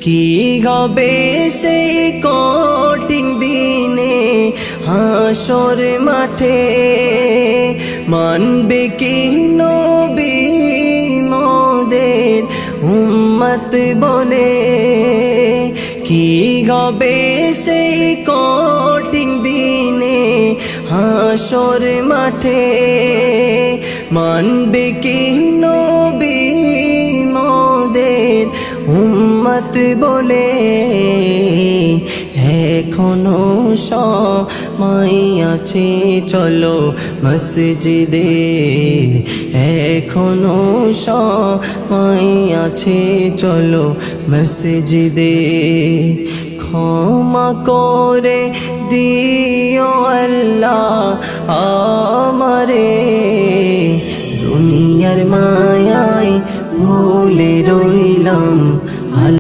কি হবে সেই কঠিন দিনে হাসর মাঠে, মানবে কি নবী মোদের উম্মত বলে। কি হবে সেই কঠিন দিনে হাসর মাঠে, মানবে কি নবী মোদের উম্মত বলে। এখনো সময় আছে চলো মসজিদে, এখনো সময় আছে চলো মসজিদে। ক্ষমা করে দিও আল্লাহ আমারে, দুনিয়ার মায়ায় ভুলে রইলাম